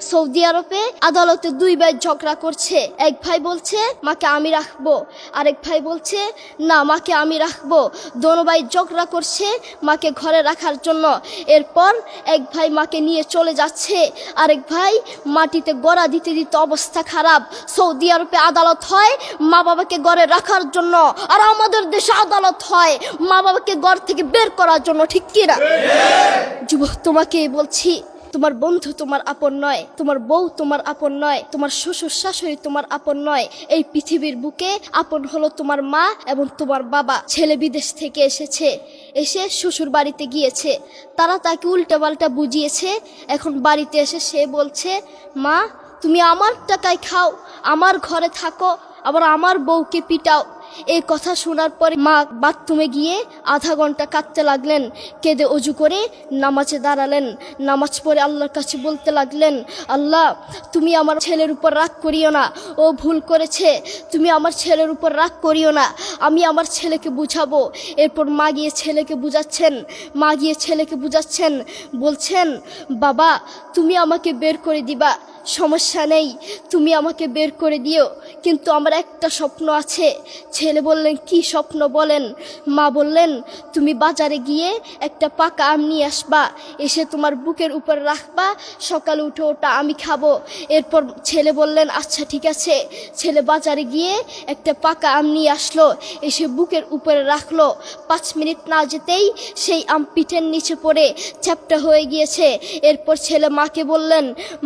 Saudi আরবে আদালতে দুই ভাই ঝগড়া করছে। এক ভাই বলছে মাকে আমি রাখবো, আরেক ভাই বলছে না মাকে আমি রাখবো। দোনো ভাই ঝগড়া করছে মাকে ঘরে রাখার জন্য। এরপর এক ভাই মাকে নিয়ে চলে যাচ্ছে, আরেক ভাই মাটিতে গড়া দিতে দিতে অবস্থা খারাপ। সৌদি আরবে আদালত হয় মা বাবাকে ঘরে রাখার জন্য, আর আমাদের দেশে আদালত হয় মা বাবাকে ঘর থেকে বের করার জন্য, ঠিক কিনা? যুবক, তোমাকেই বলছি, তোমার বন্ধু তোমার আপন নয়, তোমার বউ তোমার আপন নয়, তোমার শ্বশুর শাশুড়ি তোমার আপন নয়। এই পৃথিবীর বুকে আপন হলো তোমার মা এবং তোমার বাবা। ছেলে বিদেশ থেকে এসে শ্বশুর বাড়িতে গিয়েছে, তারা তাকে উল্টাপাল্টা বুঝিয়েছে। এখন বাড়িতে এসে সে বলছে মা তুমি আমার টাকায় খাও, আমার ঘরে থাকো, আবার আমার বউকে পিটাও। এই কথা শোনার পরে মা বাথরুমে গিয়ে আধা ঘন্টা কাঁদতে লাগলেন। কেঁদে অজু করে নামাজে দাঁড়ালেন। নামাজ পড়ে আল্লাহর কাছে বলতে লাগলেন, আল্লাহ তুমি আমার ছেলের উপর রাগ করিও না, ও ভুল করেছে, তুমি আমার ছেলের উপর রাগ করিও না, আমি আমার ছেলেকে বুঝাবো। এরপর মা গিয়ে ছেলেকে বুঝাচ্ছেন, বলছেন বাবা তুমি আমাকে বের করে দিবা, সমস্যা নেই, তুমি আমাকে বের করে দিও, কিন্তু আমার একটা স্বপ্ন আছে। ছেলে বললেন কি স্বপ্ন বলেন? মা বললেন তুমি বাজারে গিয়ে একটা পাকা আম নিয়ে আসবা, এসে তোমার বুকের উপর রাখবা, সকালে উঠে ওটা আমি খাবো। এরপর ছেলে বললেন আচ্ছা ঠিক আছে। ছেলে বাজারে গিয়ে একটা পাকা আম নিয়ে আসলো, এসে বুকের উপরে রাখলো। 5 মিনিট না যেতেই সেই আম পিঠের নিচে পড়ে চ্যাপ্টা হয়ে গিয়েছে। এরপর ছেলে মাকে বললেন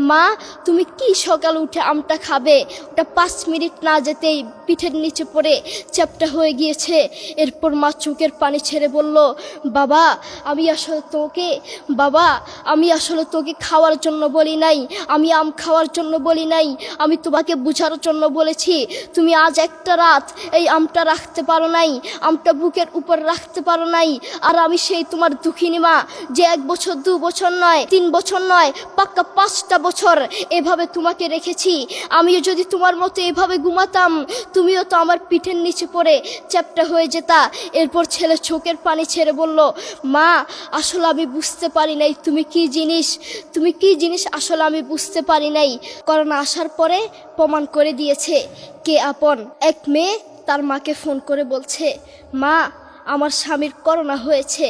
মা তুমি কি সকাল উঠে আমটা খাবে? ওটা 5 মিনিট না যেতেই পিঠের নিচে পড়ে চ্যাপ্টা হয়ে গিয়েছে। এরপর মা চোখের পানি ছেড়ে বলল বাবা আমি আসলে তোকে খাওয়ার জন্য বলি নাই, আমি আম খাওয়ার জন্য বলি নাই, আমি তোমাকে বুঝার জন্য বলেছি। তুমি আজ একটা রাত এই আমটা রাখতে পারো নাই, আমটা বুকের উপর রাখতে পারো নাই, আর আমি সেই তোমার দুঃখিনী মা যে 1 বছর 2 বছর নয় 3 বছর নয় পাক্কা 5টা বছর এভাবে তোমাকে রেখেছি। আমিও যদি তোমার মতো এভাবে ঘুমাতাম তুমিও তো আমার পিঠের নিচে পড়ে চ্যাপ্টা হয়ে যেতা। এরপর ছেলে চোখের পানি ছেড়ে বলল মা আসলে আমি বুঝতে পারি নাই তুমি কি জিনিস আসলে আমি বুঝতে পারি নাই। করোনা আসার পরে প্রমাণ করে দিয়েছে কে আপন। এক মেয়ে তার মাকে ফোন করে বলছে মা আমার স্বামীর করোনা হয়েছে।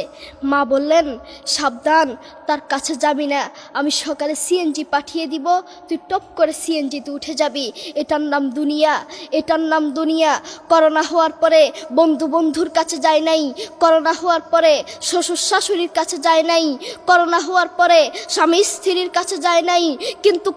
মা বললেন সাবধান, তার কাছে যাবি না, আমি সকালে সিএনজি পাঠিয়ে দিব, তুই টপ করে সিএনজিতে উঠে যাবি। এটার নাম দুনিয়া। করোনা হওয়ার পরে বন্ধুর কাছে যায় নাই, করোনা হওয়ার পরে শ্বশুর শাশুড়ির কাছে যায় নাই, করোনা হওয়ার পরে স্বামী স্ত্রীর কাছে যায় নাই, কিন্তু